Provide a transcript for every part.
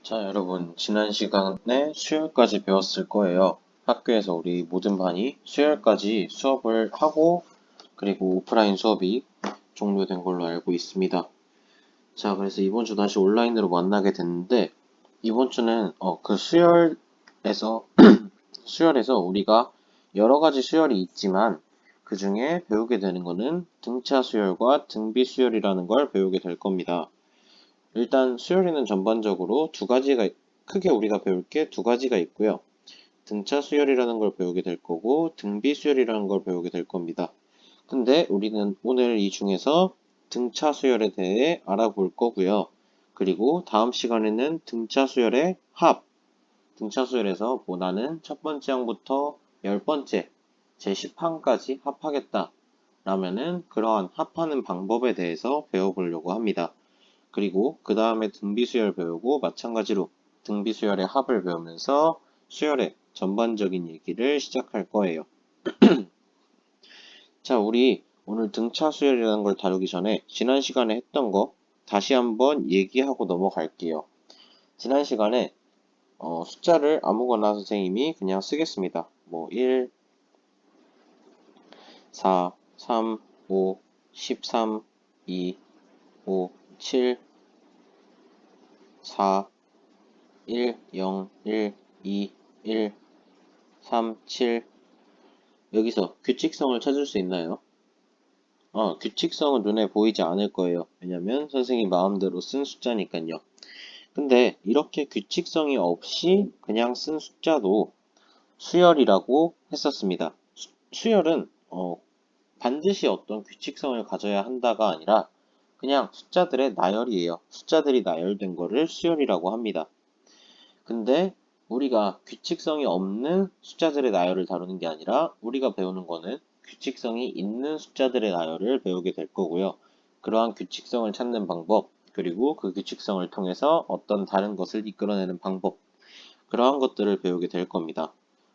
자, 여러분, 지난 시간에 수열까지 배웠을 거예요. 학교에서 우리 모든 반이 수열까지 수업을 하고, 그리고 오프라인 수업이 종료된 걸로 알고 있습니다. 자, 그래서 이번 주 다시 온라인으로 만나게 됐는데, 이번 주는 그 수열에서, 수열에서 우리가 여러 가지 수열이 있지만, 그 중에 배우게 되는 거는 등차 수열과 등비 수열이라는 걸 배우게 될 겁니다. 일단 수열에는 전반적으로 크게 우리가 배울 게 두 가지가 있고요. 등차 수열이라는 걸 배우게 될 거고 등비 수열이라는 걸 배우게 될 겁니다. 근데 우리는 오늘 이 중에서 등차 수열에 대해 알아볼 거고요. 그리고 다음 시간에는 등차 수열의 합, 등차 수열에서 나는 첫 번째 항부터 10번째, 제 10항까지 합하겠다 라면은 그러한 합하는 방법에 대해서 배워보려고 합니다. 그리고 그 다음에 등비수열 배우고 마찬가지로 등비수열의 합을 배우면서 수열의 전반적인 얘기를 시작할 거예요. 자, 우리 오늘 등차 수열이라는 걸 다루기 전에 지난 시간에 했던 거 다시 한번 얘기하고 넘어갈게요. 지난 시간에 숫자를 아무거나 선생님이 그냥 쓰겠습니다. 1, 4, 3, 5, 13, 2, 5, 7, 4, 1, 0, 1, 2, 1, 3, 7 여기서 규칙성을 찾을 수 있나요? 규칙성은 눈에 보이지 않을 거예요. 왜냐면 선생님 마음대로 쓴 숫자니까요. 근데 이렇게 규칙성이 없이 그냥 쓴 숫자도 수열이라고 했었습니다. 수열은 반드시 어떤 규칙성을 가져야 한다가 아니라 그냥 숫자들의 나열이에요. 숫자들이 나열된 거를 수열이라고 합니다. 근데 우리가 규칙성이 없는 숫자들의 나열을 다루는 게 아니라 우리가 배우는 거는 규칙성이 있는 숫자들의 나열을 배우게 될 거고요. 그러한 규칙성을 찾는 방법, 그리고 그 규칙성을 통해서 어떤 다른 것을 이끌어내는 방법, 그러한 것들을 배우게 될 겁니다.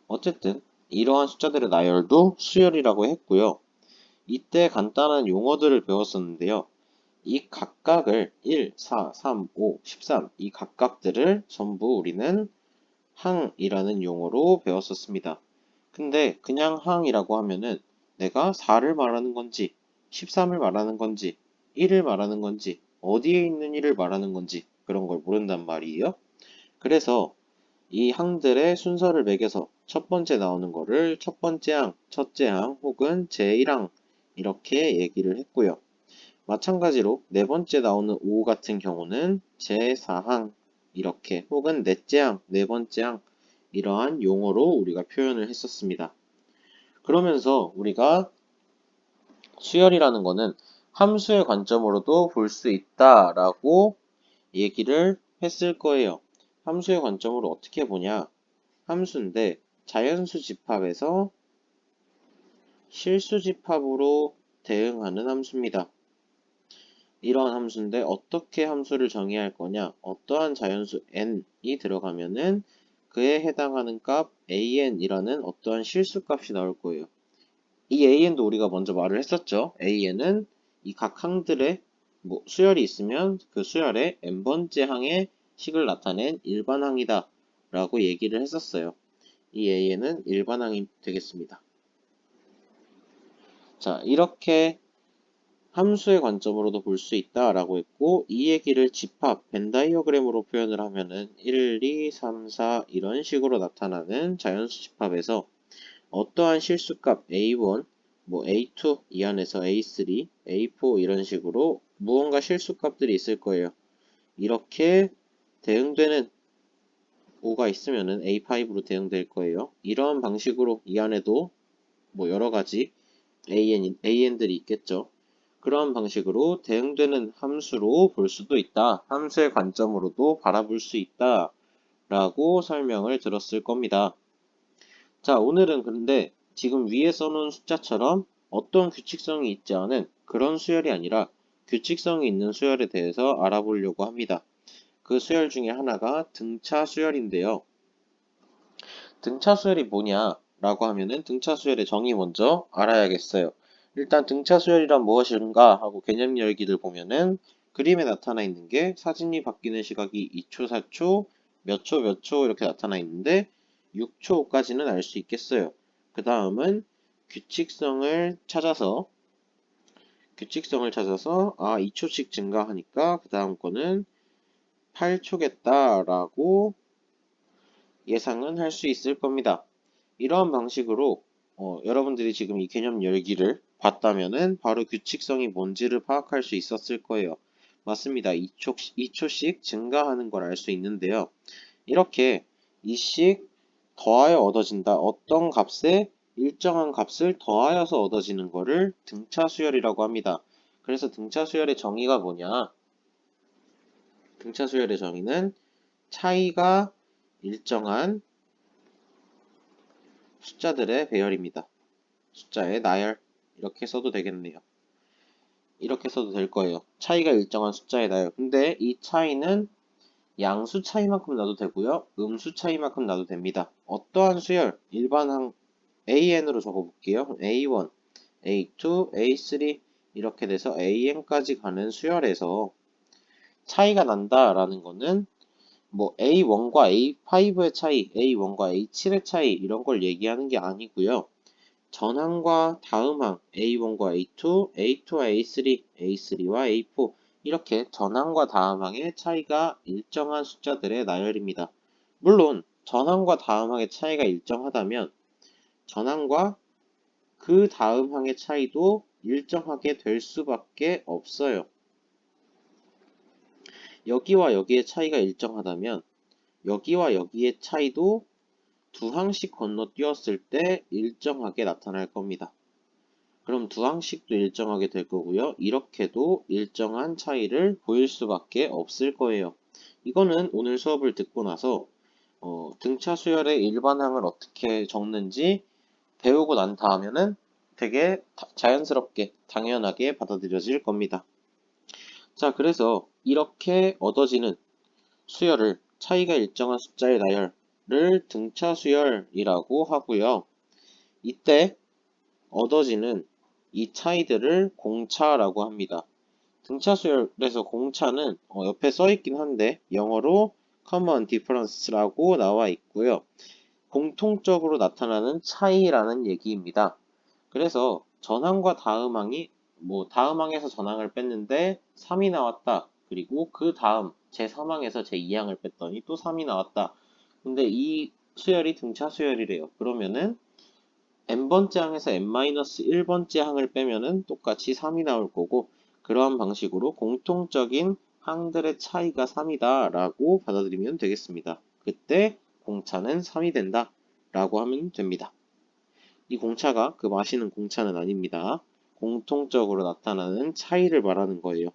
어쨌든 이러한 숫자들의 나열도 수열이라고 했고요. 이때 간단한 용어들을 배웠었는데요. 이 각각을 1, 4, 3, 5, 13, 이 각각들을 전부 우리는 항이라는 용어로 배웠었습니다. 근데 그냥 항이라고 하면은 내가 4를 말하는 건지, 13을 말하는 건지, 1을 말하는 건지, 어디에 있는 1을 말하는 건지 그런 걸 모른단 말이에요. 그래서 이 항들의 순서를 매겨서 첫 번째 나오는 거를 첫 번째 항, 첫째 항 혹은 제1항 이렇게 얘기를 했고요. 마찬가지로 네 번째 나오는 5 같은 경우는 제4항 이렇게 혹은 넷째 항, 네 번째 항 이러한 용어로 우리가 표현을 했었습니다. 그러면서 우리가 수열이라는 거는 함수의 관점으로도 볼 수 있다라고 얘기를 했을 거예요. 함수의 관점으로 어떻게 보냐? 함수인데 자연수 집합에서 실수 집합으로 대응하는 함수입니다. 이러한 함수인데 어떻게 함수를 정의할 거냐? 어떠한 자연수 n이 들어가면은 그에 해당하는 값 an이라는 어떠한 실수값이 나올 거예요. 이 an도 우리가 먼저 말을 했었죠. an은 이 각 항들의 수열이 있으면 그 수열의 n번째 항의 식을 나타낸 일반항이다 라고 얘기를 했었어요. 이 an은 일반항이 되겠습니다. 자, 이렇게 함수의 관점으로도 볼 수 있다라고 했고 이 얘기를 집합, 벤다이어그램으로 표현을 하면은 1, 2, 3, 4 이런 식으로 나타나는 자연수 집합에서 어떠한 실수값 A1, A2 이 안에서 A3, A4 이런 식으로 무언가 실수값들이 있을 거예요. 이렇게 대응되는 5가 있으면은 A5로 대응될 거예요. 이런 방식으로 이 안에도 여러 가지 AN들이 있겠죠. 그런 방식으로 대응되는 함수로 볼 수도 있다. 함수의 관점으로도 바라볼 수 있다. 라고 설명을 들었을 겁니다. 자, 오늘은 근데 지금 위에 써놓은 숫자처럼 어떤 규칙성이 있지 않은 그런 수열이 아니라 규칙성이 있는 수열에 대해서 알아보려고 합니다. 그 수열 중에 하나가 등차 수열인데요. 등차 수열이 뭐냐? 라고 하면은 등차 수열의 정의 먼저 알아야겠어요. 일단 등차 수열이란 무엇인가 하고 개념 열기를 보면은 그림에 나타나 있는 게 사진이 바뀌는 시각이 2초, 4초, 몇 초, 몇 초 이렇게 나타나 있는데 6초까지는 알 수 있겠어요. 그 다음은 규칙성을 찾아서 2초씩 증가하니까 그 다음 거는 8초겠다라고 예상은 할 수 있을 겁니다. 이러한 방식으로 여러분들이 지금 이 개념 열기를 봤다면은 바로 규칙성이 뭔지를 파악할 수 있었을 거예요. 맞습니다. 2초씩 증가하는 걸 알 수 있는데요. 이렇게 2씩 더하여 얻어진다. 어떤 값에 일정한 값을 더하여서 얻어지는 거를 등차 수열이라고 합니다. 그래서 등차 수열의 정의가 뭐냐? 등차 수열의 정의는 차이가 일정한 숫자들의 배열입니다. 숫자의 나열 이렇게 써도 되겠네요. 이렇게 써도 될 거예요. 차이가 일정한 숫자의 나열. 근데 이 차이는 양수 차이만큼 나도 되고요. 음수 차이만큼 나도 됩니다. 어떠한 수열? 일반항 AN으로 적어볼게요. A1, A2, A3 이렇게 돼서 AN까지 가는 수열에서 차이가 난다라는 거는 뭐 A1과 A5의 차이, A1과 A7의 차이 이런 걸 얘기하는 게 아니고요. 전항과 다음항 A1과 A2, A2와 A3, A3와 A4 이렇게 전항과 다음항의 차이가 일정한 숫자들의 나열입니다. 물론 전항과 다음항의 차이가 일정하다면 전항과 그 다음항의 차이도 일정하게 될 수밖에 없어요. 여기와 여기의 차이가 일정하다면 여기와 여기의 차이도 두 항씩 건너뛰었을 때 일정하게 나타날 겁니다. 그럼 두 항씩도 일정하게 될 거고요. 이렇게도 일정한 차이를 보일 수밖에 없을 거예요. 이거는 오늘 수업을 듣고 나서 등차 수열의 일반항을 어떻게 적는지 배우고 난 다음에는 되게 자연스럽게 당연하게 받아들여질 겁니다. 자, 그래서 이렇게 얻어지는 수열을 차이가 일정한 숫자의 나열을 등차 수열이라고 하고요. 이때 얻어지는 이 차이들을 공차라고 합니다. 등차 수열에서 공차는 옆에 써 있긴 한데 영어로 common difference라고 나와 있고요. 공통적으로 나타나는 차이라는 얘기입니다. 그래서 전항과 다음항이 다음항에서 전항을 뺐는데 3이 나왔다. 그리고 그 다음 제3항에서 제2항을 뺐더니 또 3이 나왔다. 근데 이 수열이 등차 수열이래요. 그러면은 n번째 항에서 n-1번째 항을 빼면은 똑같이 3이 나올 거고 그러한 방식으로 공통적인 항들의 차이가 3이다 라고 받아들이면 되겠습니다. 그때 공차는 3이 된다 라고 하면 됩니다. 이 공차가 그 마시는 공차는 아닙니다. 공통적으로 나타나는 차이를 말하는 거예요.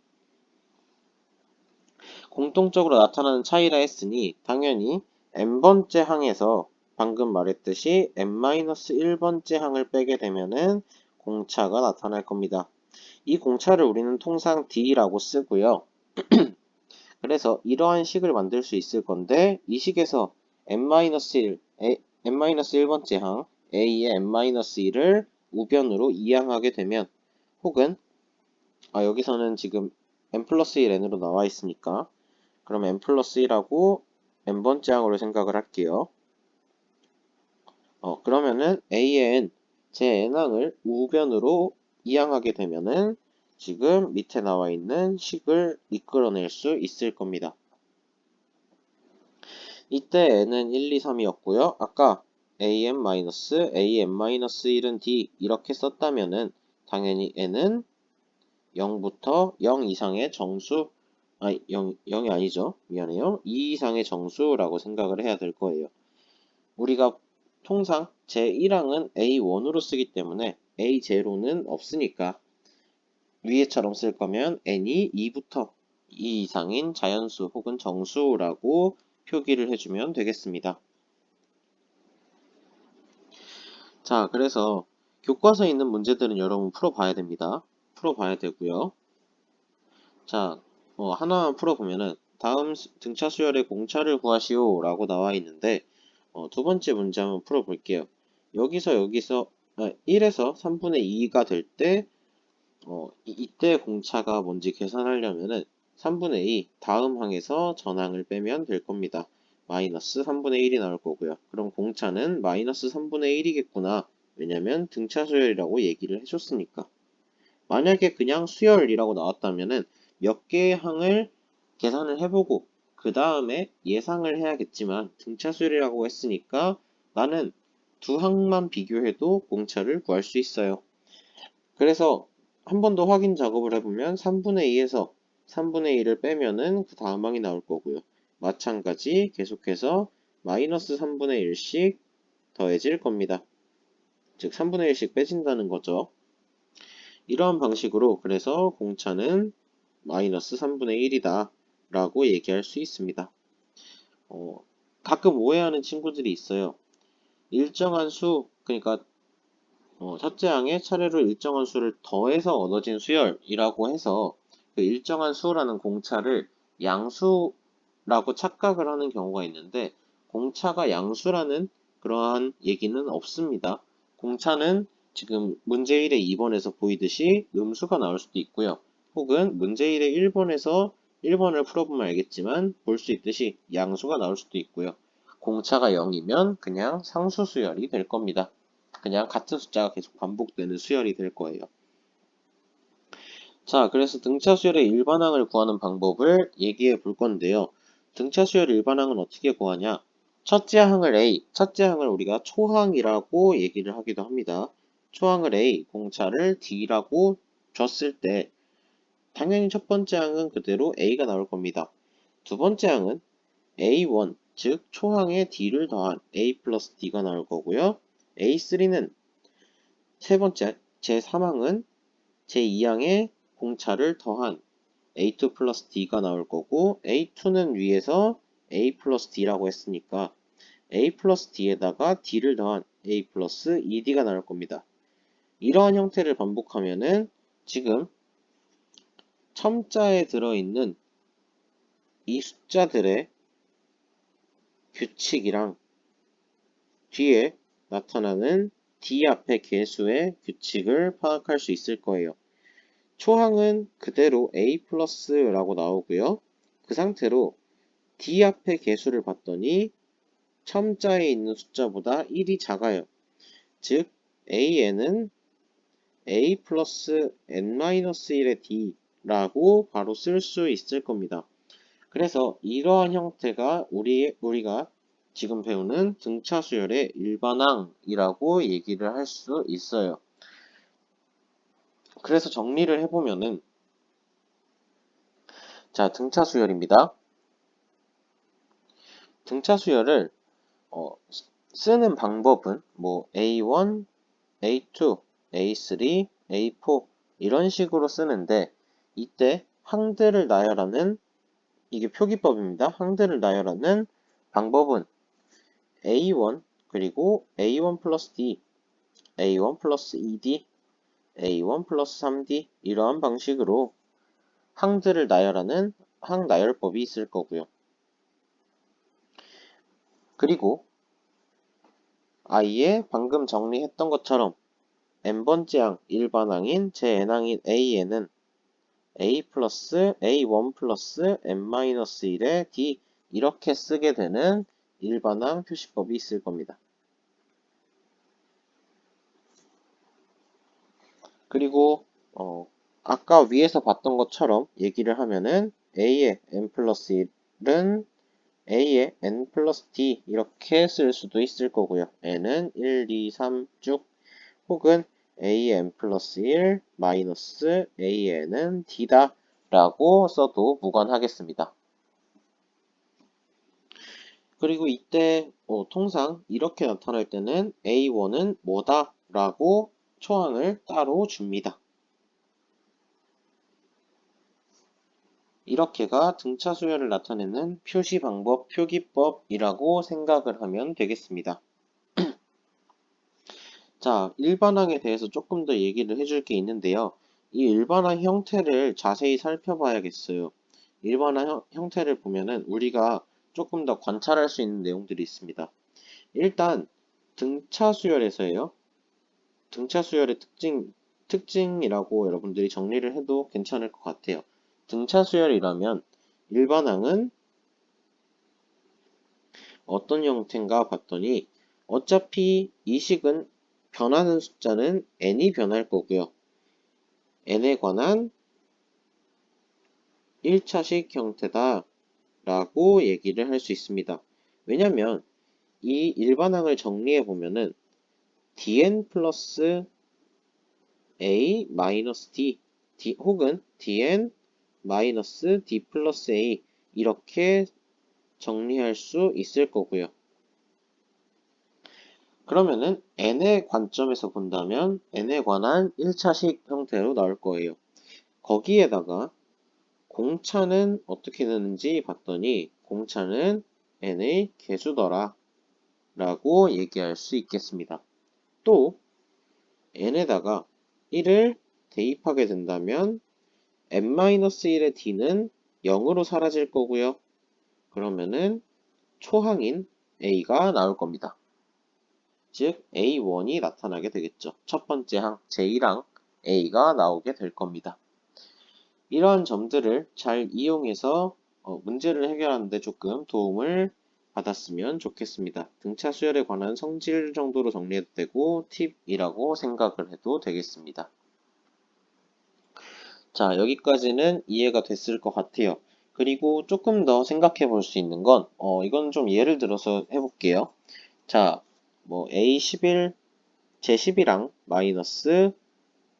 공통적으로 나타나는 차이라 했으니 당연히 n번째 항에서 방금 말했듯이 n-1번째 항을 빼게 되면은 공차가 나타날 겁니다. 이 공차를 우리는 통상 D라고 쓰고요. 그래서 이러한 식을 만들 수 있을 건데 이 식에서 n-1번째 항 A의 n-1을 우변으로 이항하게 되면 혹은 여기서는 지금 n 플러스 1 n으로 나와 있으니까 그럼 n 플러스 1하고 n번째 항으로 생각을 할게요. 그러면은 A의 n, 제 n항을 우변으로 이항하게 되면은 지금 밑에 나와 있는 식을 이끌어낼 수 있을 겁니다. 이때 n은 1, 2, 3이었고요. 아까 an-1은 d 이렇게 썼다면은 당연히 n은 0부터 0 이상의 정수 0이 아니죠. 미안해요. 2 이상의 정수라고 생각을 해야 될 거예요. 우리가 통상 제1항은 A1으로 쓰기 때문에 A0는 없으니까 위에처럼 쓸 거면 n이 2부터 2 이상인 자연수 혹은 정수라고 표기를 해주면 되겠습니다. 자, 그래서 교과서에 있는 문제들은 여러분 풀어봐야 됩니다. 풀어봐야 되고요. 자, 하나만 풀어보면은 다음 등차 수열의 공차를 구하시오 라고 나와 있는데 두 번째 문제 한번 풀어볼게요. 여기서 1에서 3분의 2가 될 때 이때 공차가 뭔지 계산하려면은 3분의 2 다음 항에서 전항을 빼면 될 겁니다. 마이너스 3분의 1이 나올 거고요. 그럼 공차는 마이너스 3분의 1이겠구나. 왜냐면 등차 수열이라고 얘기를 해줬으니까. 만약에 그냥 수열이라고 나왔다면은 몇 개의 항을 계산을 해보고 그 다음에 예상을 해야겠지만 등차 수열이라고 했으니까 나는 두 항만 비교해도 공차를 구할 수 있어요. 그래서 한 번 더 확인 작업을 해보면 3분의 2에서 3분의 1을 빼면은 그 다음 항이 나올 거고요. 마찬가지 계속해서 마이너스 3분의 1씩 더해질 겁니다. 즉 3분의 1씩 빼진다는 거죠. 이러한 방식으로 그래서 공차는 마이너스 3분의 1이다 라고 얘기할 수 있습니다. 가끔 오해하는 친구들이 있어요. 일정한 수, 그러니까 첫째 항에 차례로 일정한 수를 더해서 얻어진 수열이라고 해서 그 일정한 수라는 공차를 양수라고 착각을 하는 경우가 있는데 공차가 양수라는 그러한 얘기는 없습니다. 공차는 지금 문제 1의 2번에서 보이듯이 음수가 나올 수도 있고요. 혹은 문제 1의 1번에서 1번을 풀어보면 알겠지만 볼 수 있듯이 양수가 나올 수도 있고요. 공차가 0이면 그냥 상수 수열이 될 겁니다. 그냥 같은 숫자가 계속 반복되는 수열이 될 거예요. 자, 그래서 등차 수열의 일반항을 구하는 방법을 얘기해 볼 건데요. 등차 수열의 일반항은 어떻게 구하냐? 첫째 항을 A, 첫째 항을 우리가 초항이라고 얘기를 하기도 합니다. 초항을 A, 공차를 D라고 줬을 때 당연히 첫 번째 항은 그대로 A가 나올 겁니다. 두 번째 항은 A1, 즉 초항에 D를 더한 A 플러스 D가 나올 거고요. A3는 세 번째, 제3항은 제2항에 공차를 더한 A2 플러스 D가 나올 거고 A2는 위에서 A 플러스 D라고 했으니까 A 플러스 D에다가 D를 더한 A 플러스 2D가 나올 겁니다. 이러한 형태를 반복하면은 지금 첨자에 들어있는 이 숫자들의 규칙이랑 뒤에 나타나는 D 앞의 개수의 규칙을 파악할 수 있을 거예요. 초항은 그대로 A 플러스라고 나오고요. 그 상태로 D 앞의 개수를 봤더니 첨자에 있는 숫자보다 1이 작아요. 즉 AN은 A 플러스 N-1의 D라고 바로 쓸 수 있을 겁니다. 그래서 이러한 형태가 우리가 지금 배우는 등차 수열의 일반항이라고 얘기를 할 수 있어요. 그래서 정리를 해보면은 자, 등차 수열입니다. 등차 수열을 쓰는 방법은 뭐 A1, A2, A3, A4 이런 식으로 쓰는데 이때 항들을 나열하는 이게 표기법입니다. 항들을 나열하는 방법은 A1 그리고 A1 플러스 D, A1 플러스 2D, A1 플러스 3D 이러한 방식으로 항들을 나열하는 항 나열법이 있을 거고요. 그리고 아예 방금 정리했던 것처럼 n번째 항, 일반항인 제 n항인 A에는 A 플러스 A1 플러스 N-1의 D 이렇게 쓰게 되는 일반항 표시법이 있을 겁니다. 그리고 아까 위에서 봤던 것처럼 얘기를 하면은 A의 N 플러스 1은 A의 N 플러스 D 이렇게 쓸 수도 있을 거고요. N은 1, 2, 3 쭉 혹은 An 플러스 1 마이너스 An은 D다 라고 써도 무관하겠습니다. 그리고 이때 통상 이렇게 나타날 때는 A1은 뭐다 라고 초항을 따로 줍니다. 이렇게가 등차 수열을 나타내는 표시 방법, 표기법이라고 생각을 하면 되겠습니다. 자, 일반항에 대해서 조금 더 얘기를 해줄 게 있는데요. 이 일반항 형태를 자세히 살펴봐야겠어요. 일반항 형태를 보면은 우리가 조금 더 관찰할 수 있는 내용들이 있습니다. 일단 등차 수열에서예요. 등차 수열의 특징이라고 여러분들이 정리를 해도 괜찮을 것 같아요. 등차 수열이라면 일반항은 어떤 형태인가 봤더니 어차피 이 식은 변하는 숫자는 n이 변할 거고요. n에 관한 1차식 형태다 라고 얘기를 할 수 있습니다. 왜냐면 이 일반항을 정리해 보면은 dn 플러스 a 마이너스 d 혹은 dn 마이너스 d 플러스 a 이렇게 정리할 수 있을 거고요. 그러면은 n의 관점에서 본다면 n에 관한 1차식 형태로 나올 거예요. 거기에다가 공차는 어떻게 되는지 봤더니 공차는 n의 개수더라 라고 얘기할 수 있겠습니다. 또 n에다가 1을 대입하게 된다면 n-1의 d는 0으로 사라질 거고요. 그러면은 초항인 a가 나올 겁니다. 즉 A1이 나타나게 되겠죠. 첫 번째 항 제1항 A가 나오게 될 겁니다. 이러한 점들을 잘 이용해서 문제를 해결하는 데 조금 도움을 받았으면 좋겠습니다. 등차 수열에 관한 성질 정도로 정리해도 되고 팁이라고 생각을 해도 되겠습니다. 자, 여기까지는 이해가 됐을 것 같아요. 그리고 조금 더 생각해 볼 수 있는 건 이건 좀 예를 들어서 해볼게요. 자, 뭐 A11 제11항 마이너스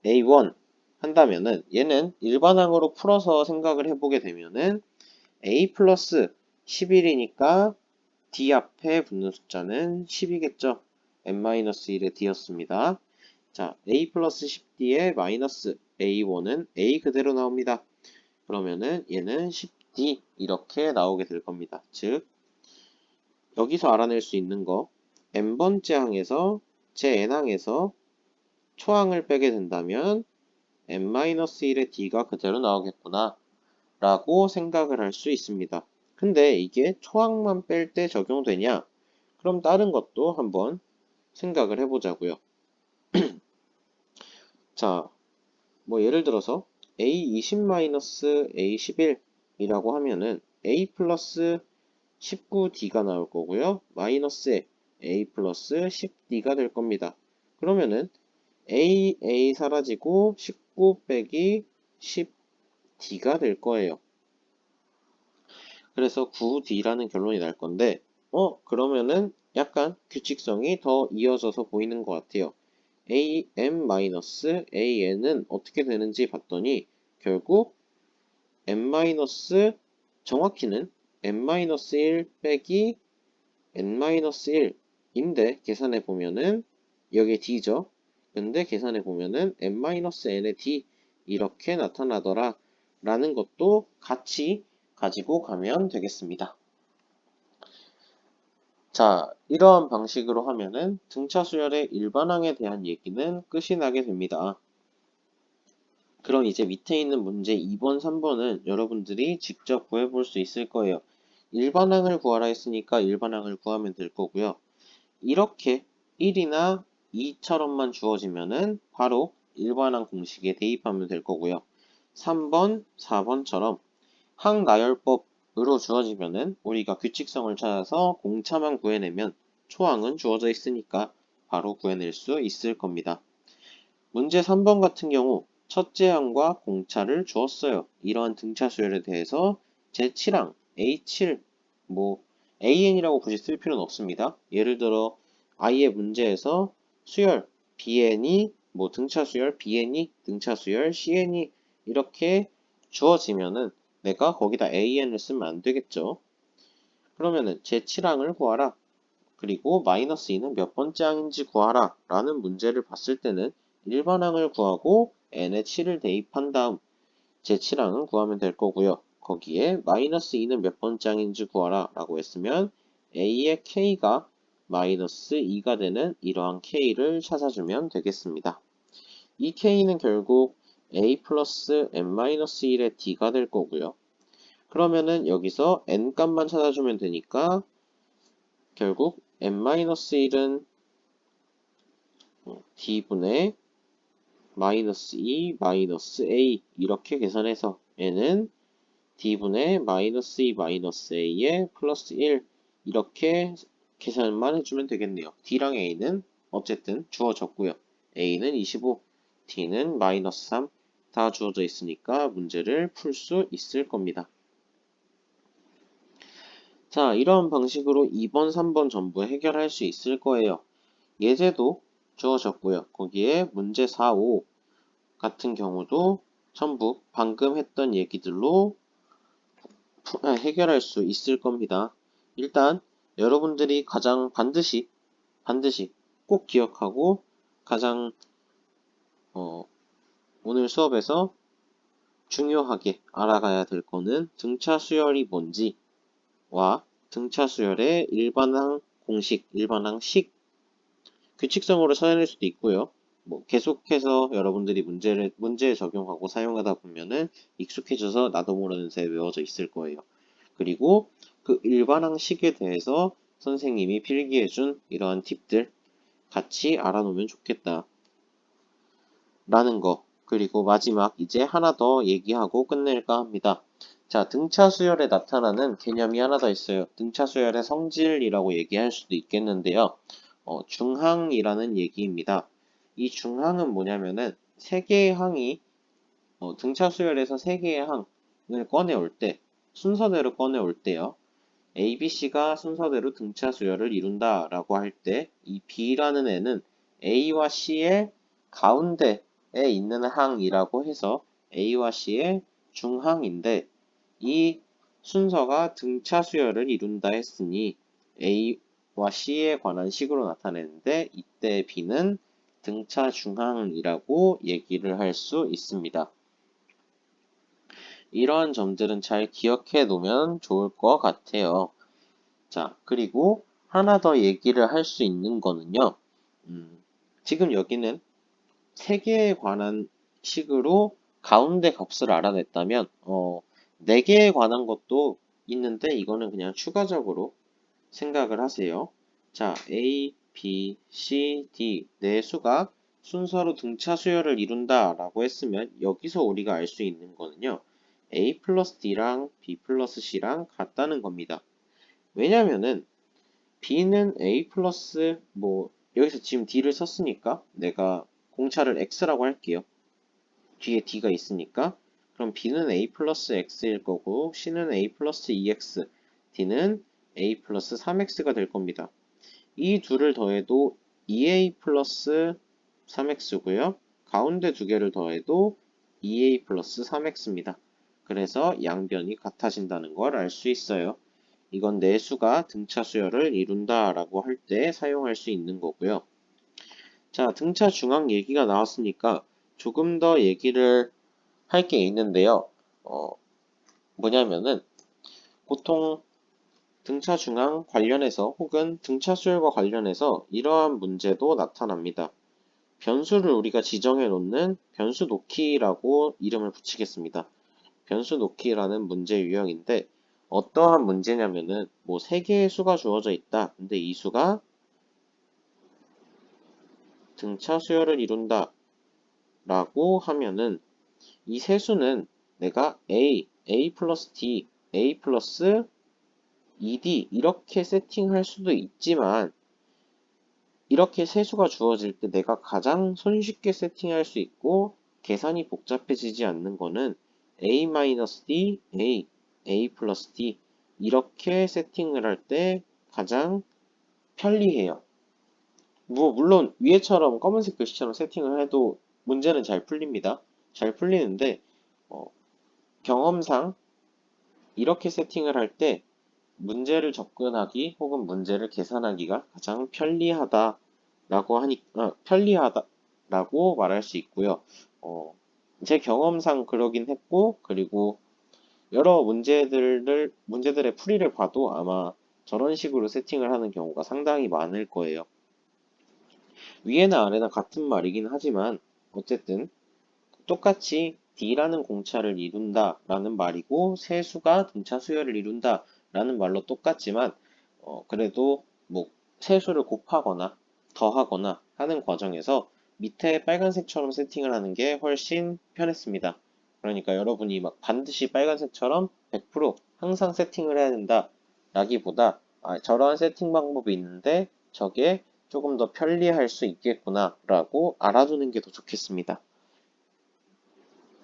A1 한다면은 얘는 일반항으로 풀어서 생각을 해보게 되면은 A 플러스 11이니까 D 앞에 붙는 숫자는 10이겠죠. n-1의 D였습니다. 자, A 플러스 10D에 마이너스 A1은 A 그대로 나옵니다. 그러면은 얘는 10D 이렇게 나오게 될 겁니다. 즉, 여기서 알아낼 수 있는 거 n번째 항에서 제 n항에서 초항을 빼게 된다면 n-1의 d가 그대로 나오겠구나 라고 생각을 할 수 있습니다. 근데 이게 초항만 뺄 때 적용되냐? 그럼 다른 것도 한번 생각을 해보자고요. 자, 뭐 예를 들어서 a20-a11 이라고 하면은 a 플러스 19d가 나올 거고요. 마이너스에 a 플러스 10d가 될 겁니다. 그러면은 a 사라지고 19 빼기 10d가 될 거예요. 그래서 9d라는 결론이 날 건데 그러면은 약간 규칙성이 더 이어져서 보이는 것 같아요. am-an은 어떻게 되는지 봤더니 결국 n- 정확히는 n-1 빼기 n-1인데 계산해 보면은 여기에 d죠. 근데 계산해 보면은 n-n의 d 이렇게 나타나더라 라는 것도 같이 가지고 가면 되겠습니다. 자, 이러한 방식으로 하면은 등차 수열의 일반항에 대한 얘기는 끝이 나게 됩니다. 그럼 이제 밑에 있는 문제 2번, 3번은 여러분들이 직접 구해볼 수 있을 거예요. 일반항을 구하라 했으니까 일반항을 구하면 될 거고요. 이렇게 1이나 2처럼만 주어지면은 바로 일반항 공식에 대입하면 될 거고요. 3번, 4번처럼 항나열법으로 주어지면은 우리가 규칙성을 찾아서 공차만 구해내면 초항은 주어져 있으니까 바로 구해낼 수 있을 겁니다. 문제 3번 같은 경우 첫째 항과 공차를 주었어요. 이러한 등차 수열에 대해서 제7항 A7 뭐 AN이라고 굳이 쓸 필요는 없습니다. 예를 들어 I의 문제에서 수열 BN이 뭐 등차 수열 BN이 등차 수열 CN이 이렇게 주어지면은 내가 거기다 AN을 쓰면 안 되겠죠. 그러면은 제7항을 구하라. 그리고 마이너스 2는 몇 번째 항인지 구하라 라는 문제를 봤을 때는 일반항을 구하고 n에 7을 대입한 다음 제7항은 구하면 될 거고요. 거기에 마이너스 2는 몇 번째 항인지 구하라 라고 했으면 a의 k가 마이너스 2가 되는 이러한 k를 찾아주면 되겠습니다. 이 k는 결국 a 플러스 n-1의 d가 될 거고요. 그러면은 여기서 n 값만 찾아주면 되니까 결국 n-1은 d분의 마이너스 2 마이너스 a 이렇게 계산해서 n은 d분의 마이너스 2 마이너스 a의 플러스 1 이렇게 계산만 해주면 되겠네요. D랑 A는 어쨌든 주어졌고요. A는 25, D는 마이너스 3, 다 주어져 있으니까 문제를 풀 수 있을 겁니다. 자, 이런 방식으로 2번, 3번 전부 해결할 수 있을 거예요. 예제도 주어졌고요. 거기에 문제 4, 5 같은 경우도 전부 방금 했던 얘기들로 해결할 수 있을 겁니다. 일단 여러분들이 가장 반드시 꼭 기억하고 가장 오늘 수업에서 중요하게 알아가야 될 거는 등차 수열이 뭔지와 등차 수열의 일반항 공식, 일반항식 규칙성으로 찾아낼 수도 있고요. 뭐 계속해서 여러분들이 문제에 적용하고 사용하다 보면은 익숙해져서 나도 모르는 새 외워져 있을 거예요. 그리고 그 일반항식에 대해서 선생님이 필기해준 이러한 팁들 같이 알아놓으면 좋겠다. 라는 거. 그리고 마지막 이제 하나 더 얘기하고 끝낼까 합니다. 자, 등차 수열에 나타나는 개념이 하나 더 있어요. 등차 수열의 성질이라고 얘기할 수도 있겠는데요. 중항이라는 얘기입니다. 이 중항은 뭐냐면은 세 개의 항이 등차 수열에서 세 개의 항을 꺼내올 때 순서대로 꺼내올 때요. A, B, C가 순서대로 등차 수열을 이룬다 라고 할 때 이 B라는 애는 A와 C의 가운데에 있는 항이라고 해서 A와 C의 중항인데 이 순서가 등차 수열을 이룬다 했으니 A와 C에 관한 식으로 나타내는데 이때 B는 등차 중항이라고 얘기를 할 수 있습니다. 이러한 점들은 잘 기억해 놓으면 좋을 것 같아요. 자, 그리고 하나 더 얘기를 할 수 있는 거는요. 지금 여기는 세 개에 관한 식으로 가운데 값을 알아냈다면, 네 개에 관한 것도 있는데 이거는 그냥 추가적으로 생각을 하세요. 자, A, B, C, D 네 수가 순서로 등차 수열을 이룬다 라고 했으면 여기서 우리가 알 수 있는 거는요. A 플러스 D랑 B 플러스 C랑 같다는 겁니다. 왜냐면은 B는 A 플러스 여기서 지금 D를 썼으니까 내가 공차를 X라고 할게요. 뒤에 D가 있으니까 그럼 B는 A 플러스 X일 거고 C는 A 플러스 2X, D는 A 플러스 3X가 될 겁니다. 이 둘을 더해도 2A 플러스 3X고요. 가운데 두 개를 더해도 2A 플러스 3X입니다. 그래서 양변이 같아진다는 걸 알 수 있어요. 이건 내수가 등차 수열을 이룬다 라고 할 때 사용할 수 있는 거고요. 자, 등차 중앙 얘기가 나왔으니까 조금 더 얘기를 할 게 있는데요. 뭐냐면은 보통 등차 중앙 관련해서 혹은 등차 수열과 관련해서 이러한 문제도 나타납니다. 변수를 우리가 지정해 놓는 변수 놓기라고 이름을 붙이겠습니다. 변수 놓기라는 문제 유형인데 어떠한 문제냐면은 세 개의 수가 주어져 있다. 근데 이 수가 등차 수열을 이룬다 라고 하면은 이 세 수는 내가 A 플러스 D, A 플러스 2D 이렇게 세팅할 수도 있지만 이렇게 세 수가 주어질 때 내가 가장 손쉽게 세팅할 수 있고 계산이 복잡해지지 않는 거는 A-D, A 플러스 D 이렇게 세팅을 할 때 가장 편리해요. 물론 위에처럼 검은색 글씨처럼 세팅을 해도 문제는 잘 풀립니다. 잘 풀리는데 경험상 이렇게 세팅을 할 때 문제를 접근하기 혹은 문제를 계산하기가 가장 편리하다라고 말할 수 있고요. 제 경험상 그러긴 했고, 그리고 여러 문제들의 풀이를 봐도 아마 저런 식으로 세팅을 하는 경우가 상당히 많을 거예요. 위에나 아래나 같은 말이긴 하지만, 어쨌든 똑같이 D라는 공차를 이룬다 라는 말이고 세수가 등차 수열을 이룬다 라는 말로 똑같지만 그래도 세수를 곱하거나 더하거나 하는 과정에서 밑에 빨간색처럼 세팅을 하는 게 훨씬 편했습니다. 그러니까 여러분이 반드시 빨간색처럼 100% 항상 세팅을 해야 된다 라기보다 저러한 세팅 방법이 있는데 저게 조금 더 편리할 수 있겠구나 라고 알아두는 게 더 좋겠습니다.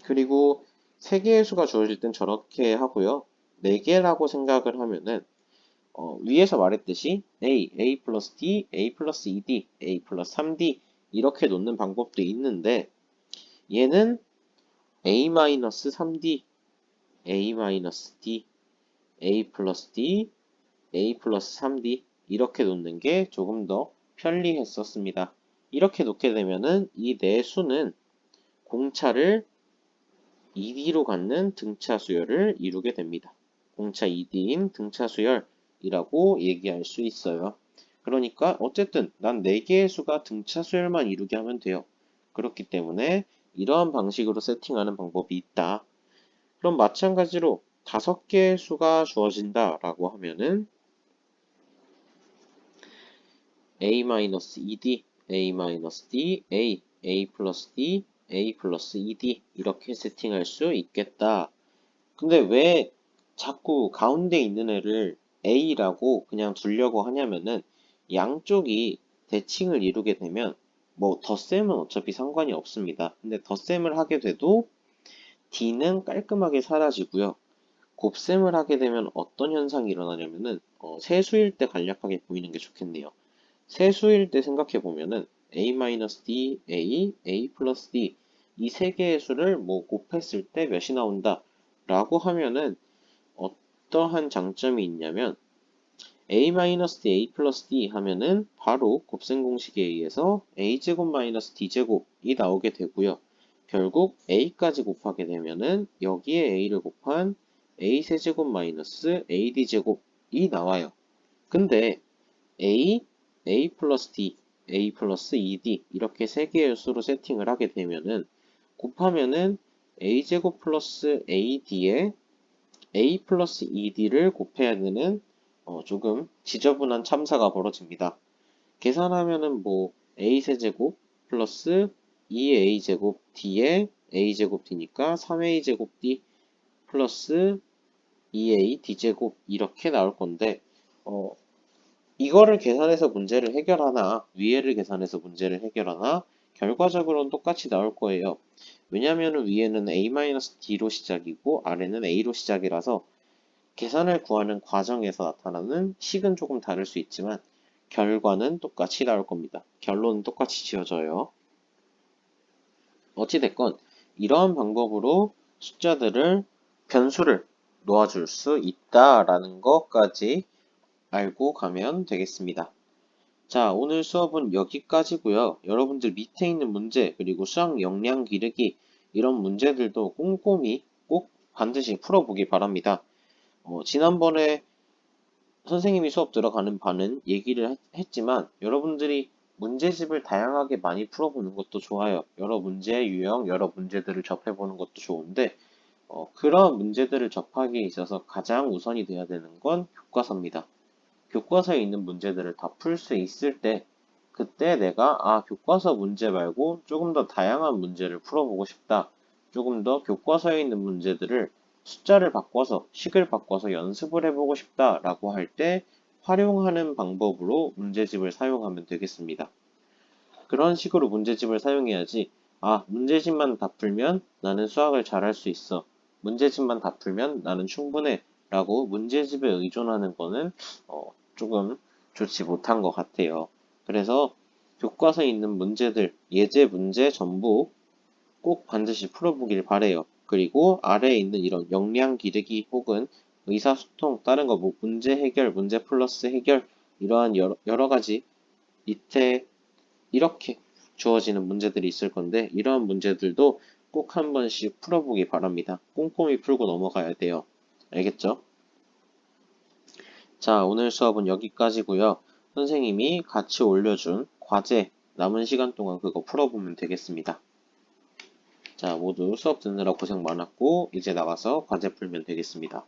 그리고 3개의 수가 주어질 땐 저렇게 하고요. 4개라고 생각을 하면은 위에서 말했듯이 A 플러스 D, A 플러스 2D, A 플러스 3D 이렇게 놓는 방법도 있는데 얘는 A 마이너스 3D, A 마이너스 D, A 플러스 D, A 플러스 3D 이렇게 놓는 게 조금 더 편리했었습니다. 이렇게 놓게 되면은 이 네 수는 공차를 2D로 갖는 등차 수열을 이루게 됩니다. 공차 2D인 등차 수열이라고 얘기할 수 있어요. 그러니까 어쨌든 난 4개의 수가 등차 수열만 이루게 하면 돼요. 그렇기 때문에 이러한 방식으로 세팅하는 방법이 있다. 그럼 마찬가지로 5개의 수가 주어진다 라고 하면은 A-2D, A-D, A 플러스 D, A 플러스 2D 이렇게 세팅할 수 있겠다. 근데 왜 자꾸 가운데 있는 애를 A라고 그냥 두려고 하냐면은 양쪽이 대칭을 이루게 되면 뭐 덧셈은 어차피 상관이 없습니다. 근데 덧셈을 하게 돼도 D는 깔끔하게 사라지고요. 곱셈을 하게 되면 어떤 현상이 일어나냐면은 세수일 때 간략하게 보이는 게 좋겠네요. 세수일 때 생각해 보면은 A-D, A 플러스 D 이 세 개의 수를 뭐 곱했을 때 몇이 나온다 라고 하면은 어떠한 장점이 있냐면 A-D, A 플러스 D 하면은 바로 곱셈 공식에 의해서 A제곱 마이너스 D제곱이 나오게 되고요. 결국 A까지 곱하게 되면은 여기에 A를 곱한 A 세제곱 마이너스 AD제곱이 나와요. 근데 A 플러스 D, A 플러스 2D 이렇게 세 개의 수로 세팅을 하게 되면은 곱하면은 A제곱 플러스 AD에 A 플러스 2D를 곱해야 되는 조금 지저분한 참사가 벌어집니다. 계산하면은 뭐 A 세제곱 플러스 2A제곱 D에 A제곱 D니까 3A제곱 D 플러스 2A D제곱 이렇게 나올 건데 이거를 계산해서 문제를 해결하나 위에를 계산해서 문제를 해결하나 결과적으로는 똑같이 나올 거예요. 왜냐하면 위에는 A-D로 시작이고 아래는 A로 시작이라서 계산을 구하는 과정에서 나타나는 식은 조금 다를 수 있지만 결과는 똑같이 나올 겁니다. 결론은 똑같이 지어져요. 어찌됐건 이러한 방법으로 숫자들을 변수를 놓아줄 수 있다라는 것까지 알고 가면 되겠습니다. 자, 오늘 수업은 여기까지고요. 여러분들 밑에 있는 문제 그리고 수학 역량 기르기 이런 문제들도 꼼꼼히 꼭 반드시 풀어보기 바랍니다. 지난번에 선생님이 수업 들어가는 반은 얘기를 했지만 여러분들이 문제집을 다양하게 많이 풀어보는 것도 좋아요. 여러 문제의 유형, 여러 문제들을 접해보는 것도 좋은데 그런 문제들을 접하기에 있어서 가장 우선이 돼야 되는 건 교과서입니다. 교과서에 있는 문제들을 다 풀 수 있을 때 그때 내가 교과서 문제 말고 조금 더 다양한 문제를 풀어보고 싶다. 조금 더 교과서에 있는 문제들을 숫자를 바꿔서 식을 바꿔서 연습을 해보고 싶다라고 할 때 활용하는 방법으로 문제집을 사용하면 되겠습니다. 그런 식으로 문제집을 사용해야지 문제집만 다 풀면 나는 수학을 잘할 수 있어. 문제집만 다 풀면 나는 충분해. 라고 문제집에 의존하는 거는 조금 좋지 못한 것 같아요. 그래서 교과서에 있는 문제들, 예제 문제 전부 꼭 반드시 풀어보길 바래요. 그리고 아래에 있는 이런 역량 기르기 혹은 의사소통, 다른 거 뭐 문제 해결, 문제 플러스 해결 이러한 여러 가지 밑에 이렇게 주어지는 문제들이 있을 건데 이러한 문제들도 꼭 한 번씩 풀어보기 바랍니다. 꼼꼼히 풀고 넘어가야 돼요. 알겠죠? 자, 오늘 수업은 여기까지고요. 선생님이 같이 올려준 과제 남은 시간 동안 그거 풀어보면 되겠습니다. 자, 모두 수업 듣느라 고생 많았고 이제 나가서 과제 풀면 되겠습니다.